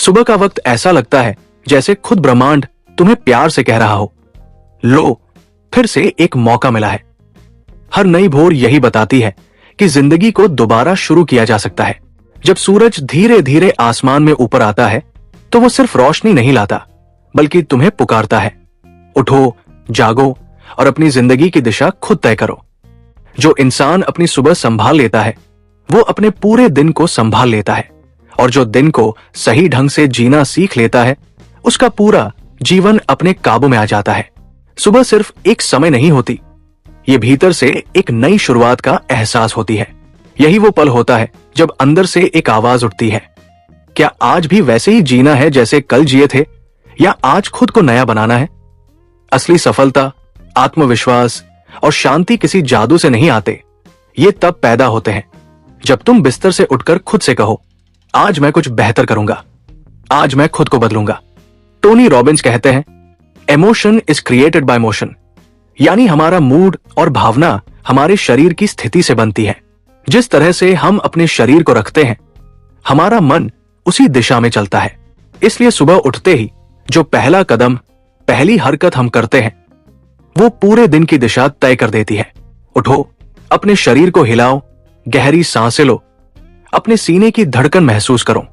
सुबह का वक्त ऐसा लगता है जैसे खुद ब्रह्मांड तुम्हें प्यार से कह रहा हो, लो फिर से एक मौका मिला है। हर नई भोर यही बताती है कि जिंदगी को दोबारा शुरू किया जा सकता है। जब सूरज धीरे धीरे आसमान में ऊपर आता है तो वो सिर्फ रोशनी नहीं लाता, बल्कि तुम्हें पुकारता है, उठो, जागो और अपनी जिंदगी की दिशा खुद तय करो। जो इंसान अपनी सुबह संभाल लेता है वो अपने पूरे दिन को संभाल लेता है, और जो दिन को सही ढंग से जीना सीख लेता है उसका पूरा जीवन अपने काबू में आ जाता है। सुबह सिर्फ एक समय नहीं होती, ये भीतर से एक नई शुरुआत का एहसास होती है। यही वो पल होता है जब अंदर से एक आवाज उठती है, क्या आज भी वैसे ही जीना है जैसे कल जिए थे, या आज खुद को नया बनाना है? असली सफलता, आत्मविश्वास और शांति किसी जादू से नहीं आते, ये तब पैदा होते हैं जब तुम बिस्तर से उठकर खुद से कहो, आज मैं कुछ बेहतर करूंगा, आज मैं खुद को बदलूंगा। टोनी रॉबिन्स कहते हैं, emotion is created by motion, यानी हमारा मूड और भावना हमारे शरीर की स्थिति से बनती है। जिस तरह से हम अपने शरीर को रखते हैं, हमारा मन उसी दिशा में चलता है। इसलिए सुबह उठते ही जो पहला कदम, पहली हरकत हम करते हैं वो पूरे दिन की दिशा तय कर देती है। उठो, अपने शरीर को हिलाओ, गहरी सांसें लो, अपने सीने की धड़कन महसूस करो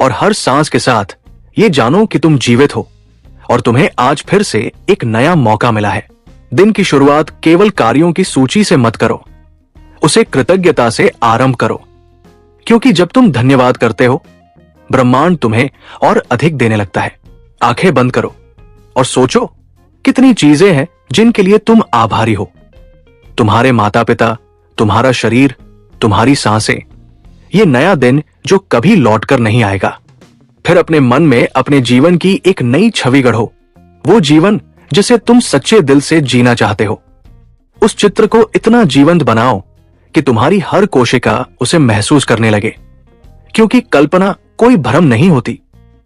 और हर सांस के साथ ये जानो कि तुम जीवित हो और तुम्हें आज फिर से एक नया मौका मिला है। दिन की शुरुआत केवल कार्यों की सूची से मत करो, उसे कृतज्ञता से आरंभ करो, क्योंकि जब तुम धन्यवाद करते हो ब्रह्मांड तुम्हें और अधिक देने लगता है। आंखें बंद करो और सोचो कितनी चीजें हैं जिनके लिए तुम आभारी हो। तुम्हारे माता पिता, तुम्हारा शरीर, तुम्हारी सांसें, ये नया दिन जो कभी लौटकर नहीं आएगा। फिर अपने मन में अपने जीवन की एक नई छवि गढ़ो, वो जीवन जिसे तुम सच्चे दिल से जीना चाहते हो। उस चित्र को इतना जीवंत बनाओ कि तुम्हारी हर कोशिका उसे महसूस करने लगे, क्योंकि कल्पना कोई भ्रम नहीं होती,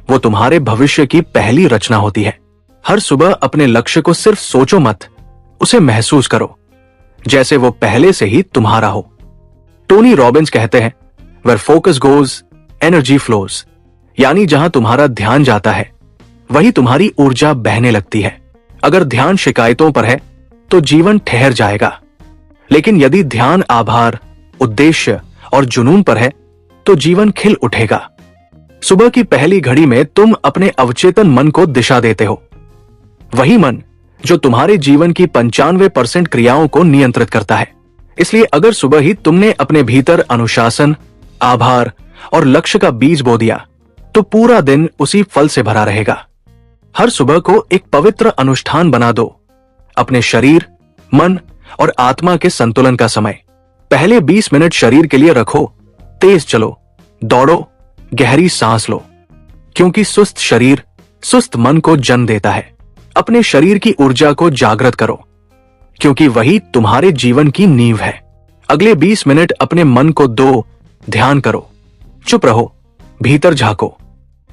वो तुम्हारे भविष्य की पहली रचना होती है। हर सुबह अपने लक्ष्य को सिर्फ सोचो मत, उसे महसूस करो जैसे वो पहले से ही तुम्हारा हो। टोनी रॉबिन्स कहते हैं, where focus goes energy flows, यानी जहां तुम्हारा ध्यान जाता है वही तुम्हारी ऊर्जा बहने लगती है। अगर ध्यान शिकायतों पर है तो जीवन ठहर जाएगा, लेकिन यदि ध्यान आभार, उद्देश्य और जुनून पर है तो जीवन खिल उठेगा। सुबह की पहली घड़ी में तुम अपने अवचेतन मन को दिशा देते हो, वही मन जो तुम्हारे जीवन की 95% क्रियाओं को नियंत्रित करता है। इसलिए अगर सुबह ही तुमने अपने भीतर अनुशासन, आभार और लक्ष्य का बीज बो दिया तो पूरा दिन उसी फल से भरा रहेगा। हर सुबह को एक पवित्र अनुष्ठान बना दो, अपने शरीर, मन और आत्मा के संतुलन का समय। पहले 20 मिनट शरीर के लिए रखो, तेज चलो, दौड़ो, गहरी सांस लो, क्योंकि सुस्त शरीर सुस्त मन को जन्म देता है। अपने शरीर की ऊर्जा को जागृत करो, क्योंकि वही तुम्हारे जीवन की नींव है। अगले 20 मिनट अपने मन को दो, ध्यान करो, चुप रहो, भीतर झांको।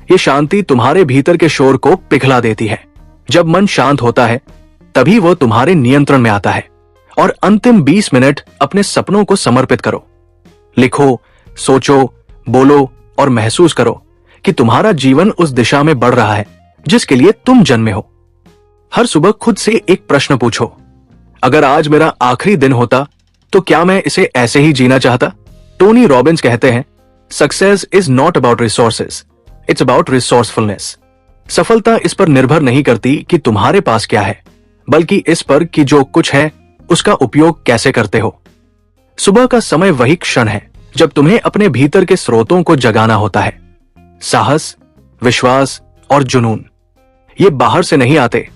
ये शांति तुम्हारे भीतर के शोर को पिघला देती है। जब मन शांत होता है तभी वो तुम्हारे नियंत्रण में आता है। और अंतिम 20 मिनट अपने सपनों को समर्पित करो। लिखो, सोचो, बोलो और महसूस करो कि तुम्हारा जीवन उस दिशा में बढ़ रहा है जिसके लिए तुम जन्मे हो। हर सुबह खुद से एक प्रश्न पूछो, अगर आज मेरा आखिरी दिन होता तो क्या मैं इसे ऐसे ही जीना चाहता? टोनी रॉबिन्स कहते हैं, success is not about resources, it's about resourcefulness. सफलता इस पर निर्भर नहीं करती कि तुम्हारे पास क्या है, बल्कि इस पर कि जो कुछ है उसका उपयोग कैसे करते हो। सुबह का समय वही क्षण है जब तुम्हें अपने भीतर के स्रोतों को जगाना होता है। साहस, विश्वास और जुनून, ये बाहर से नहीं आते,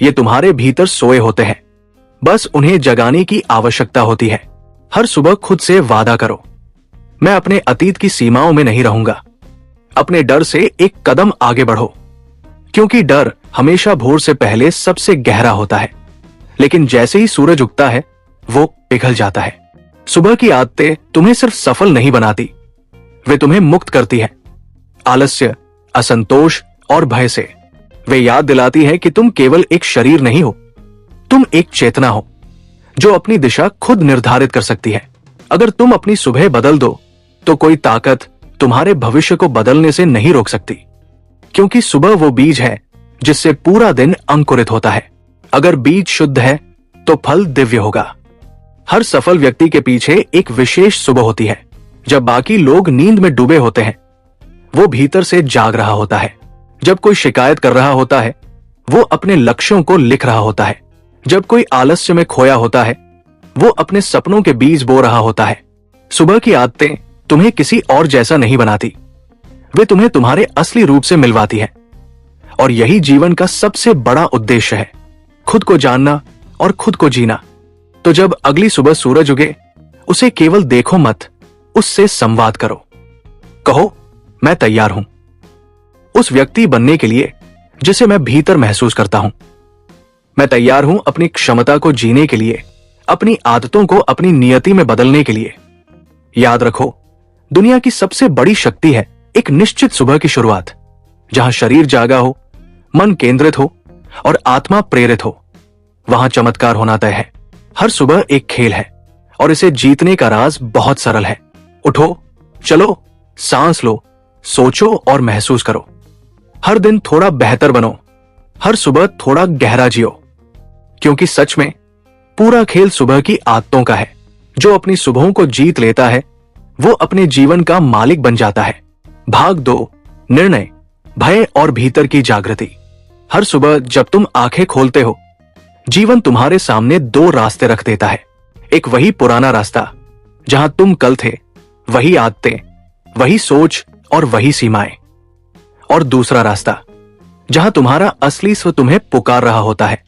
ये तुम्हारे भीतर सोए होते हैं, बस उन्हें जगाने की आवश्यकता होती है। हर सुबह खुद से वादा करो, मैं अपने अतीत की सीमाओं में नहीं रहूंगा। अपने डर से एक कदम आगे बढ़ो, क्योंकि डर हमेशा भोर से पहले सबसे गहरा होता है, लेकिन जैसे ही सूरज उगता है वो पिघल जाता है। सुबह की आदतें तुम्हें सिर्फ सफल नहीं बनाती, वे तुम्हें मुक्त करती है आलस्य, असंतोष और भय से। वे याद दिलाती है कि तुम केवल एक शरीर नहीं हो, तुम एक चेतना हो जो अपनी दिशा खुद निर्धारित कर सकती है। अगर तुम अपनी सुबह बदल दो तो कोई ताकत तुम्हारे भविष्य को बदलने से नहीं रोक सकती। क्योंकि सुबह वो बीज है जिससे पूरा दिन अंकुरित होता है। अगर बीज शुद्ध है तो फल दिव्य होगा। हर सफल व्यक्ति के पीछे एक विशेष सुबह होती है। जब बाकी लोग नींद में डूबे होते हैं, वो भीतर से जाग रहा होता है। जब कोई शिकायत कर रहा होता है, वो अपने लक्ष्यों को लिख रहा होता है। जब कोई आलस्य में खोया होता है, वो अपने सपनों के बीज बो रहा होता है। सुबह की आदतें तुम्हें किसी और जैसा नहीं बनाती, वे तुम्हें तुम्हारे असली रूप से मिलवाती है। और यही जीवन का सबसे बड़ा उद्देश्य है, खुद को जानना और खुद को जीना। तो जब अगली सुबह सूरज उगे, उसे केवल देखो मत, उससे संवाद करो। कहो, मैं तैयार हूं उस व्यक्ति बनने के लिए जिसे मैं भीतर महसूस करता हूं। मैं तैयार हूं अपनी क्षमता को जीने के लिए, अपनी आदतों को अपनी नियति में बदलने के लिए। याद रखो, दुनिया की सबसे बड़ी शक्ति है एक निश्चित सुबह की शुरुआत, जहां शरीर जागा हो, मन केंद्रित हो और आत्मा प्रेरित हो। वहां चमत्कार होना तय है। हर सुबह एक खेल है और इसे जीतने का राज बहुत सरल है। उठो, चलो, सांस लो, सोचो और महसूस करो। हर दिन थोड़ा बेहतर बनो, हर सुबह थोड़ा गहरा जियो, क्योंकि सच में पूरा खेल सुबह की आदतों का है। जो अपनी सुबहों को जीत लेता है, वो अपने जीवन का मालिक बन जाता है। भाग 2, निर्णय, भय और भीतर की जागृति। हर सुबह जब तुम आंखें खोलते हो, जीवन तुम्हारे सामने 2 रास्ते रख देता है। एक वही पुराना रास्ता जहां तुम कल थे, वही आदतें, वही सोच और वही सीमाएं। और दूसरा रास्ता जहां तुम्हारा असली स्व तुम्हें पुकार रहा होता है,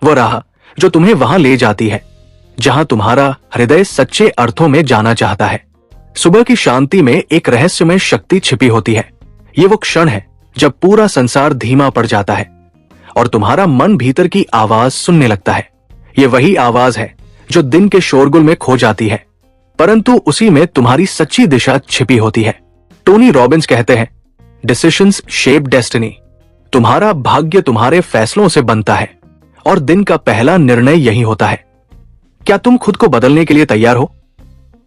वो राह जो तुम्हें वहां ले जाती है जहां तुम्हारा हृदय सच्चे अर्थों में जाना चाहता है। सुबह की शांति में एक रहस्यमय शक्ति छिपी होती है। ये वो क्षण है जब पूरा संसार धीमा पड़ जाता है और तुम्हारा मन भीतर की आवाज सुनने लगता है। ये वही आवाज है जो दिन के शोरगुल में खो जाती है, परंतु उसी में तुम्हारी सच्ची दिशा छिपी होती है। टोनी रॉबिन्स कहते हैं, डिसीजंस शेप डेस्टिनी। तुम्हारा भाग्य तुम्हारे फैसलों से बनता है और दिन का पहला निर्णय यही होता है। क्या तुम खुद को बदलने के लिए तैयार हो?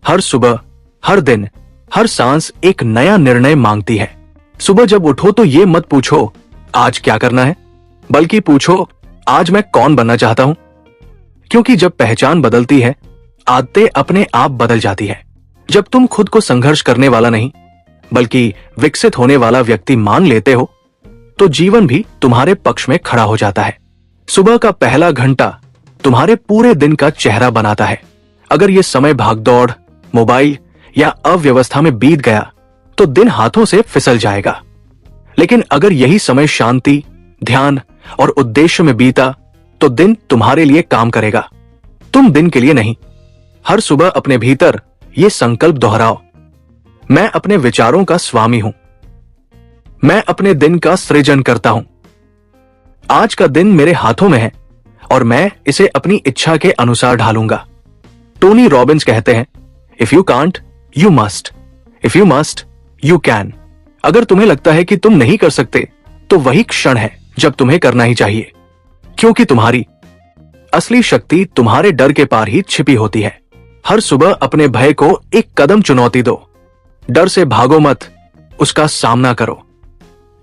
हर सुबह, हर दिन, हर सांस एक नया निर्णय मांगती है। सुबह जब उठो तो ये मत पूछो आज क्या करना है, बल्कि पूछो आज मैं कौन बनना चाहता हूं। क्योंकि जब पहचान बदलती है, आदतें अपने आप बदल जाती है। जब तुम खुद को संघर्ष करने वाला नहीं, बल्कि विकसित होने वाला व्यक्ति मान लेते हो, तो जीवन भी तुम्हारे पक्ष में खड़ा हो जाता है। सुबह का पहला घंटा तुम्हारे पूरे दिन का चेहरा बनाता है। अगर ये समय भागदौड़, मोबाइल या अव्यवस्था में बीत गया तो दिन हाथों से फिसल जाएगा। लेकिन अगर यही समय शांति, ध्यान और उद्देश्य में बीता तो दिन तुम्हारे लिए काम करेगा, तुम दिन के लिए नहीं। हर सुबह अपने भीतर ये संकल्प दोहराओ, मैं अपने विचारों का स्वामी हूं, मैं अपने दिन का सृजन करता हूं। आज का दिन मेरे हाथों में है और मैं इसे अपनी इच्छा के अनुसार ढालूंगा। टोनी रॉबिन्स कहते हैं, if you can't you must, if you must you can. अगर तुम्हें लगता है कि तुम नहीं कर सकते, तो वही क्षण है जब तुम्हें करना ही चाहिए, क्योंकि तुम्हारी असली शक्ति तुम्हारे डर के पार ही छिपी होती है। हर सुबह अपने भय को एक कदम चुनौती दो। डर से भागो मत, उसका सामना करो,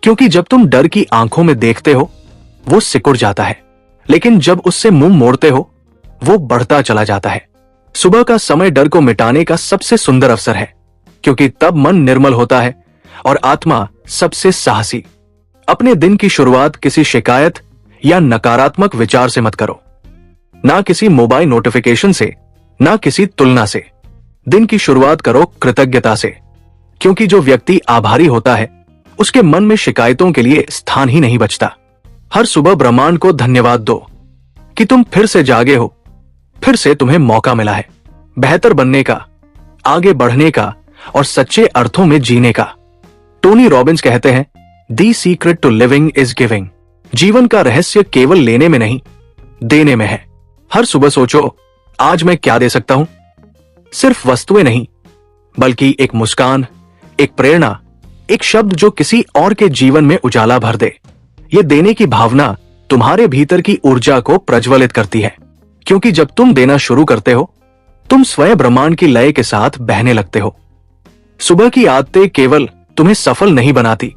क्योंकि जब तुम डर की आंखों में देखते हो, वो सिकुड़ जाता है, लेकिन जब उससे मुंह मोड़ते हो, वो बढ़ता चला जाता है। सुबह का समय डर को मिटाने का सबसे सुंदर अवसर है, क्योंकि तब मन निर्मल होता है और आत्मा सबसे साहसी। अपने दिन की शुरुआत किसी शिकायत या नकारात्मक विचार से मत करो, ना किसी मोबाइल नोटिफिकेशन से, ना किसी तुलना से। दिन की शुरुआत करो कृतज्ञता से, क्योंकि जो व्यक्ति आभारी होता है, उसके मन में शिकायतों के लिए स्थान ही नहीं बचता। हर सुबह ब्रह्मांड को धन्यवाद दो कि तुम फिर से जागे हो, फिर से तुम्हें मौका मिला है बेहतर बनने का, आगे बढ़ने का और सच्चे अर्थों में जीने का। टोनी रॉबिन्स कहते हैं, the secret to living is giving. जीवन का रहस्य केवल लेने में नहीं, देने में है। हर सुबह सोचो, आज मैं क्या दे सकता हूं। सिर्फ वस्तुएं नहीं, बल्कि एक मुस्कान, एक प्रेरणा, एक शब्द जो किसी और के जीवन में उजाला भर दे। ये देने की भावना तुम्हारे भीतर की ऊर्जा को प्रज्वलित करती है, क्योंकि जब तुम देना शुरू करते हो, तुम स्वयं ब्रह्मांड की लय के साथ बहने लगते हो। सुबह की आदतें केवल तुम्हें सफल नहीं बनाती,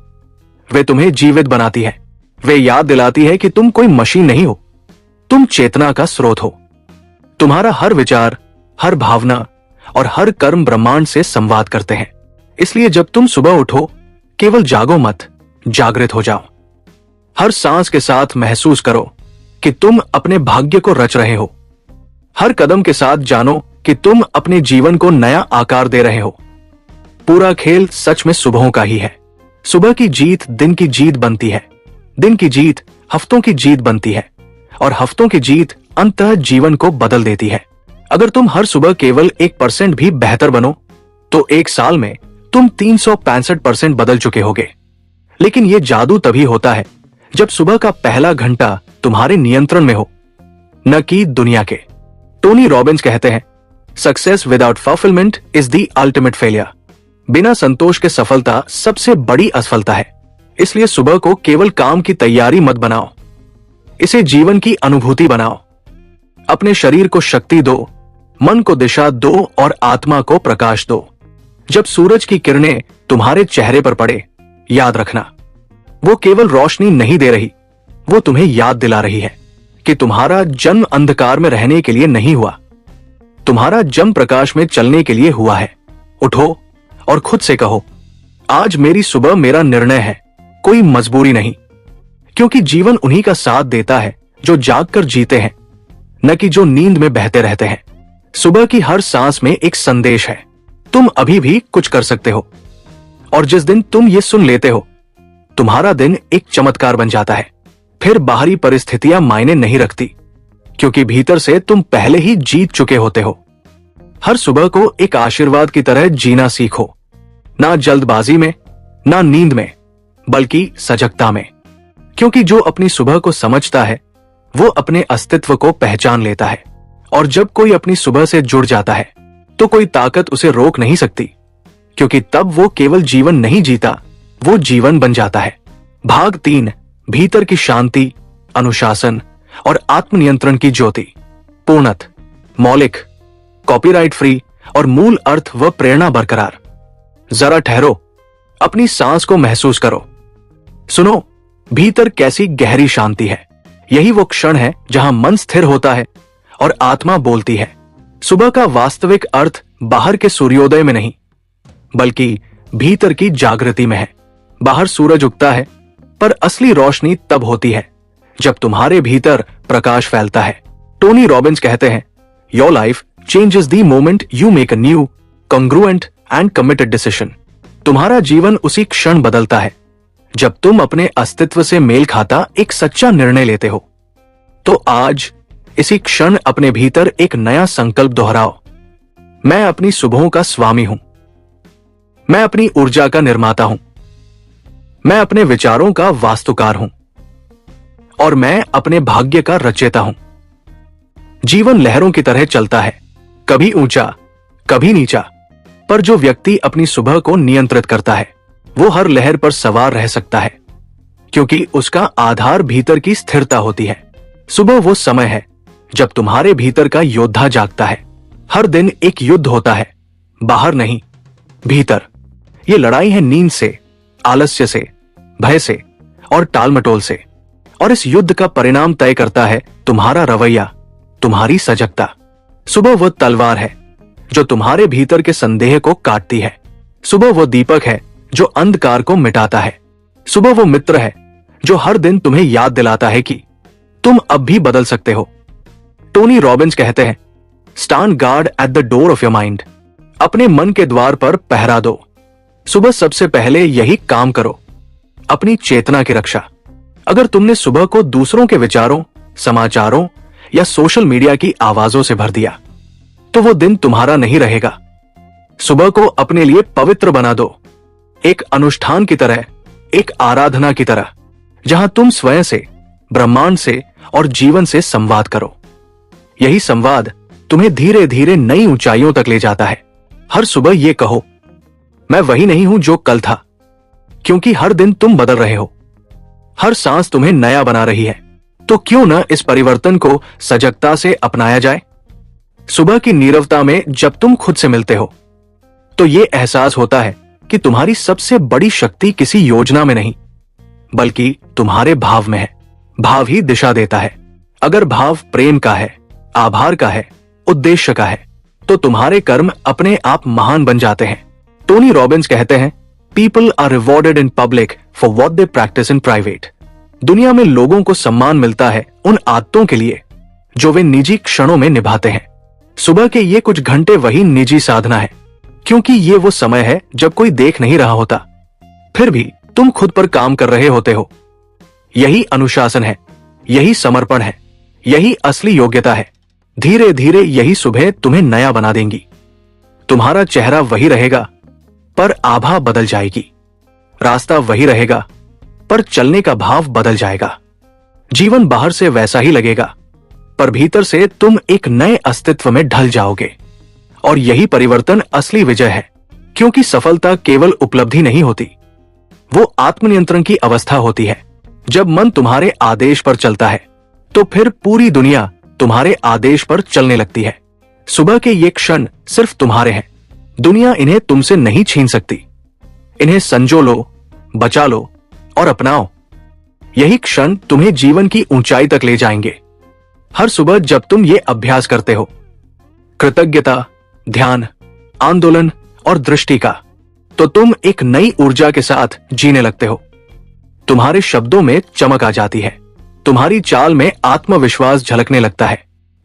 वे तुम्हें जीवित बनाती है। वे याद दिलाती है कि तुम कोई मशीन नहीं हो, तुम चेतना का स्रोत हो। तुम्हारा हर विचार, हर भावना और हर कर्म ब्रह्मांड से संवाद करते हैं। इसलिए जब तुम सुबह उठो, केवल जागो मत, जागृत हो जाओ। हर सांस के साथ महसूस करो कि तुम अपने भाग्य को रच रहे हो। हर कदम के साथ जानो कि तुम अपने जीवन को नया आकार दे रहे हो। पूरा खेल सच में सुबहों का ही है। सुबह की जीत दिन की जीत बनती है, दिन की जीत हफ्तों की जीत बनती है और हफ्तों की जीत अंततः जीवन को बदल देती है। अगर तुम हर सुबह केवल 1% भी बेहतर बनो तो एक साल में तुम 365% बदल चुके होगे। लेकिन यह जादू तभी होता है जब सुबह का पहला घंटा तुम्हारे नियंत्रण में हो, न कि दुनिया के। टोनी रॉबिन्स कहते हैं, success without fulfilment is the ultimate failure. बिना संतोष के सफलता सबसे बड़ी असफलता है। इसलिए सुबह को केवल काम की तैयारी मत बनाओ, इसे जीवन की अनुभूति बनाओ। अपने शरीर को शक्ति दो, मन को दिशा दो और आत्मा को प्रकाश दो। जब सूरज की किरणें तुम्हारे चेहरे पर पड़े, याद रखना, वो केवल रोशनी नहीं दे रही, वो तुम्हें याद दिला रही है कि तुम्हारा जन्म अंधकार में रहने के लिए नहीं हुआ, तुम्हारा जन्म प्रकाश में चलने के लिए हुआ है। उठो और खुद से कहो, आज मेरी सुबह मेरा निर्णय है, कोई मजबूरी नहीं। क्योंकि जीवन उन्हीं का साथ देता है जो जागकर जीते हैं, न कि जो नींद में बहते रहते हैं। सुबह की हर सांस में एक संदेश है, तुम अभी भी कुछ कर सकते हो। और जिस दिन तुम ये सुन लेते हो, तुम्हारा दिन एक चमत्कार बन जाता है। फिर बाहरी परिस्थितियां मायने नहीं रखती, क्योंकि भीतर से तुम पहले ही जीत चुके होते हो। हर सुबह को एक आशीर्वाद की तरह जीना सीखो, ना जल्दबाजी में, ना नींद में, बल्कि सजगता में। क्योंकि जो अपनी सुबह को समझता है वो अपने अस्तित्व को पहचान लेता है। और जब कोई अपनी सुबह से जुड़ जाता है तो कोई ताकत उसे रोक नहीं सकती, क्योंकि तब वो केवल जीवन नहीं जीता, वो जीवन बन जाता है। भाग 3, भीतर की शांति, अनुशासन और आत्मनियंत्रण की ज्योति। पूर्णत, मौलिक, कॉपीराइट फ्री और मूल अर्थ व प्रेरणा बरकरार। जरा ठहरो, अपनी सांस को महसूस करो, सुनो भीतर कैसी गहरी शांति है। यही वो क्षण है जहां मन स्थिर होता है और आत्मा बोलती है। सुबह का वास्तविक अर्थ बाहर के सूर्योदय में नहीं, बल्कि भीतर की जागृति में है। बाहर सूरज उगता है, पर असली रोशनी तब होती है जब तुम्हारे भीतर प्रकाश फैलता है। टोनी रॉबिन्स कहते हैं, your life changes the moment you make a new, congruent and committed decision. तुम्हारा जीवन उसी क्षण बदलता है जब तुम अपने अस्तित्व से मेल खाता एक सच्चा निर्णय लेते हो। तो आज इसी क्षण अपने भीतर एक नया संकल्प दोहराओ, मैं अपनी सुबहों का स्वामी हूं, मैं अपनी ऊर्जा का निर्माता हूं, मैं अपने विचारों का वास्तुकार हूं और मैं अपने भाग्य का रचयिता हूं। जीवन लहरों की तरह चलता है, कभी ऊंचा कभी नीचा, पर जो व्यक्ति अपनी सुबह को नियंत्रित करता है वो हर लहर पर सवार रह सकता है, क्योंकि उसका आधार भीतर की स्थिरता होती है। सुबह वो समय है जब तुम्हारे भीतर का योद्धा जागता है। हर दिन एक युद्ध होता है, बाहर नहीं, भीतर। ये लड़ाई है नींद से, आलस्य से, भय से और टालमटोल से। और इस युद्ध का परिणाम तय करता है तुम्हारा रवैया, तुम्हारी सजगता। सुबह वो तलवार है जो तुम्हारे भीतर के संदेह को काटती है। सुबह वो दीपक है जो अंधकार को मिटाता है। सुबह वो मित्र है जो हर दिन तुम्हें याद दिलाता है कि तुम अब भी बदल सकते हो। टोनी रॉबिन्स कहते हैं, stand guard at the door of your mind. अपने मन के द्वार पर पहरा दो। सुबह सबसे पहले यही काम करो, अपनी चेतना की रक्षा। अगर तुमने सुबह को दूसरों के विचारों, समाचारों या सोशल मीडिया की आवाजों से भर दिया तो वो दिन तुम्हारा नहीं रहेगा। सुबह को अपने लिए पवित्र बना दो, एक अनुष्ठान की तरह, एक आराधना की तरह, जहां तुम स्वयं से, ब्रह्मांड से और जीवन से संवाद करो। यही संवाद तुम्हें धीरे धीरे नई ऊंचाइयों तक ले जाता है। हर सुबह ये कहो, मैं वही नहीं हूं जो कल था, क्योंकि हर दिन तुम बदल रहे हो, हर सांस तुम्हें नया बना रही है। तो क्यों न इस परिवर्तन को सजगता से अपनाया जाए। सुबह की नीरवता में जब तुम खुद से मिलते हो तो ये एहसास होता है कि तुम्हारी सबसे बड़ी शक्ति किसी योजना में नहीं, बल्कि तुम्हारे भाव में है। भाव ही दिशा देता है। अगर भाव प्रेम का है, आभार का है, उद्देश्य का है, तो तुम्हारे कर्म अपने आप महान बन जाते हैं। टोनी रॉबिन्स कहते हैं, people are rewarded in public for what they practise in private. दुनिया में लोगों को सम्मान मिलता है उन आदतों के लिए जो वे निजी क्षणों में निभाते हैं। सुबह के ये कुछ घंटे वही निजी साधना है, क्योंकि ये वो समय है जब कोई देख नहीं रहा होता, फिर भी तुम खुद पर काम कर रहे होते हो। यही अनुशासन है, यही समर्पण है, यही असली योग्यता है। धीरे धीरे यही सुबह तुम्हें नया बना देंगी। तुम्हारा चेहरा वही रहेगा, पर आभा बदल जाएगी। रास्ता वही रहेगा, पर चलने का भाव बदल जाएगा। जीवन बाहर से वैसा ही लगेगा, पर भीतर से तुम एक नए अस्तित्व में ढल जाओगे। और यही परिवर्तन असली विजय है, क्योंकि सफलता केवल उपलब्धि नहीं होती, वो आत्मनियंत्रण की अवस्था होती है। जब मन तुम्हारे आदेश पर चलता है, तो फिर पूरी दुनिया तुम्हारे आदेश पर चलने लगती है। सुबह के ये क्षण सिर्फ तुम्हारे हैं। दुनिया इन्हें तुमसे नहीं छीन सकती। इन्हें संजो लो, बचा लो और अपनाओ। यही क्षण तुम्हें जीवन की ऊंचाई तक ले जाएंगे। हर सुबह जब तुम ये अभ्यास करते हो, कृतज्ञता, ध्यान, आंदोलन और दृष्टि का, तो तुम एक नई ऊर्जा के साथ जीने लगते हो। तुम्हारे शब्दों में चमक आ जाती है, तुम्हारी चाल में आत्मविश्वास झलकने लगता है,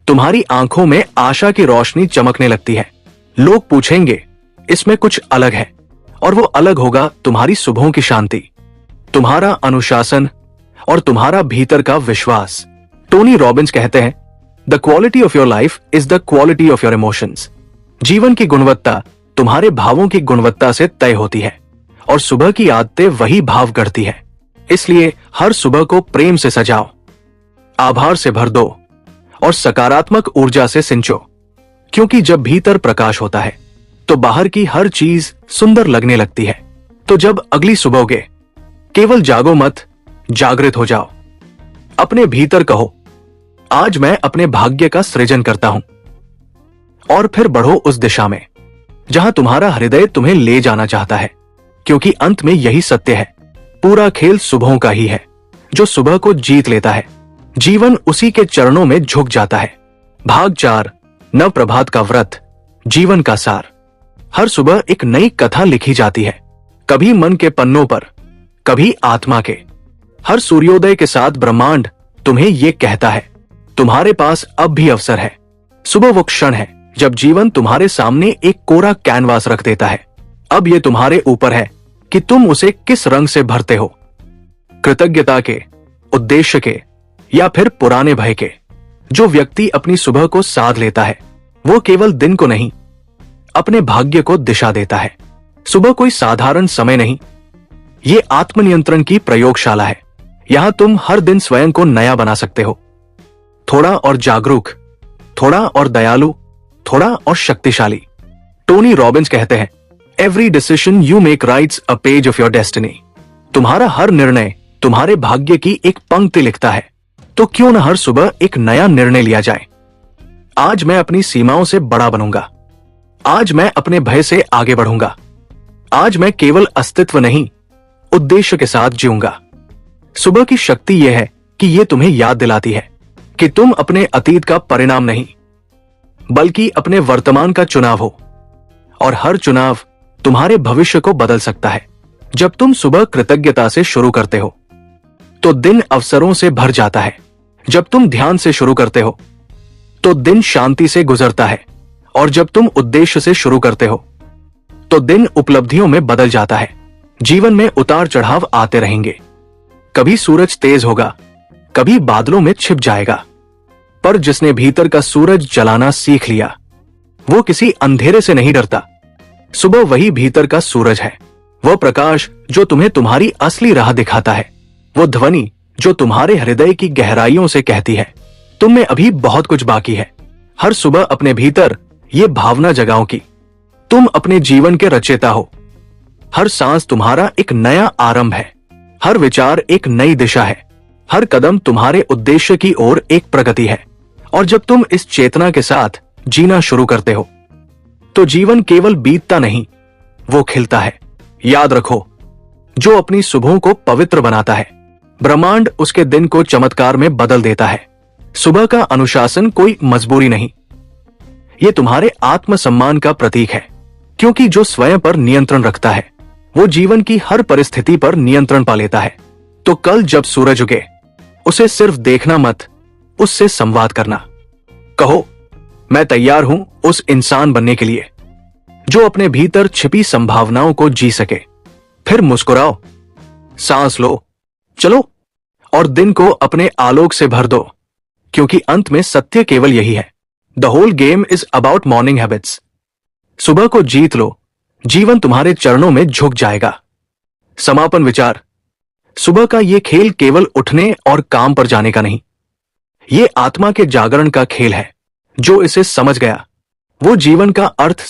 तुम्हारी आंखों में आशा की रोशनी चमकने लगती है। लोग पूछेंगे, इसमें कुछ अलग है, और वो अलग होगा तुम्हारी सुबहों की शांति, तुम्हारा अनुशासन और तुम्हारा भीतर का विश्वास। टोनी रॉबिन्स कहते हैं, the quality of your life is the quality of your emotions. जीवन की गुणवत्ता तुम्हारे भावों की गुणवत्ता से तय होती है, और सुबह की आदतें वही भाव गढ़ती है। इसलिए हर सुबह को प्रेम से सजाओ, आभार से भर दो और सकारात्मक ऊर्जा से सिंचो, क्योंकि जब भीतर प्रकाश होता है तो बाहर की हर चीज सुंदर लगने लगती है। तो जब अगली सुबह उगे, केवल जागो मत, जागृत हो जाओ। अपने भीतर कहो, आज मैं अपने भाग्य का सृजन करता हूं, और फिर बढ़ो उस दिशा में जहां तुम्हारा हृदय तुम्हें ले जाना चाहता है, क्योंकि अंत में यही सत्य है, पूरा खेल सुबहों का ही है। जो सुबह को जीत लेता है, जीवन उसी के चरणों में झुक जाता है। भाग 4, नव प्रभात का व्रत, जीवन का सार। हर सुबह एक नई कथा लिखी जाती है, कभी मन के पन्नों पर, कभी आत्मा के। हर सूर्योदय के साथ ब्रह्मांड तुम्हें यह कहता है, तुम्हारे पास अब भी अवसर है। सुबह वो क्षण है जब जीवन तुम्हारे सामने एक कोरा कैनवास रख देता है। अब यह तुम्हारे ऊपर है कि तुम उसे किस रंग से भरते हो, कृतज्ञता के, उद्देश्य के, या फिर पुराने भय के। जो व्यक्ति अपनी सुबह को साध लेता है, वो केवल दिन को नहीं, अपने भाग्य को दिशा देता है। सुबह कोई साधारण समय नहीं, ये आत्मनियंत्रण की प्रयोगशाला है। यहां तुम हर दिन स्वयं को नया बना सकते हो, थोड़ा और जागरूक, थोड़ा और दयालु, थोड़ा और शक्तिशाली। टोनी रॉबिन्स कहते हैं, every decision you make rights a page of your destiny. तुम्हारा हर निर्णय तुम्हारे भाग्य की एक पंक्ति लिखता है। तो क्यों न हर सुबह एक नया निर्णय लिया जाए। आज मैं अपनी सीमाओं से बड़ा बनूंगा, आज मैं अपने भय से आगे बढ़ूंगा, आज मैं केवल अस्तित्व नहीं, उद्देश्य के साथ जीऊंगा। सुबह की शक्ति यह है कि यह तुम्हें याद दिलाती है कि तुम अपने अतीत का परिणाम नहीं, बल्कि अपने वर्तमान का चुनाव हो, और हर चुनाव तुम्हारे भविष्य को बदल सकता है। जब तुम सुबह कृतज्ञता से शुरू करते हो, तो दिन अवसरों से भर जाता है। जब तुम ध्यान से शुरू करते हो, तो दिन शांति से गुजरता है, और जब तुम उद्देश्य से शुरू करते हो, तो दिन उपलब्धियों में बदल जाता है। जीवन में उतार चढ़ाव आते रहेंगे, कभी सूरज तेज होगा, कभी बादलों में छिप जाएगा, पर जिसने भीतर का सूरज जलाना सीख लिया, वो किसी अंधेरे से नहीं डरता। सुबह वही भीतर का सूरज है, वह प्रकाश जो तुम्हें तुम्हारी असली राह दिखाता है, वो ध्वनि जो तुम्हारे हृदय की गहराइयों से कहती है, तुम में अभी बहुत कुछ बाकी है। हर सुबह अपने भीतर ये भावना जगाओ कि तुम अपने जीवन के रचयिता हो। हर सांस तुम्हारा एक नया आरंभ है, हर विचार एक नई दिशा है, हर कदम तुम्हारे उद्देश्य की ओर एक प्रगति है। और जब तुम इस चेतना के साथ जीना शुरू करते हो, तो जीवन केवल बीतता नहीं, वो खिलता है। याद रखो, जो अपनी सुबहों को पवित्र बनाता है, ब्रह्मांड उसके दिन को चमत्कार में बदल देता है। सुबह का अनुशासन कोई मजबूरी नहीं, ये तुम्हारे आत्मसम्मान का प्रतीक है, क्योंकि जो स्वयं पर नियंत्रण रखता है वो जीवन की हर परिस्थिति पर नियंत्रण पा लेता है। तो कल जब सूरज उगे, उसे सिर्फ देखना मत, उससे संवाद करना। कहो, मैं तैयार हूं उस इंसान बनने के लिए जो अपने भीतर छिपी संभावनाओं को जी सके। फिर मुस्कुराओ, सांस लो, चलो और दिन को अपने आलोक से भर दो, क्योंकि अंत में सत्य केवल यही है। The whole game is about morning habits. सुबह को जीत लो, जीवन तुम्हारे चरणों में झुक जाएगा। समापन विचार। सुबह का ये खेल केवल उठने और काम पर जाने का नहीं, ये आत्मा के जागरण का खेल है। जो इसे समझ गया वो जीवन का अर्थ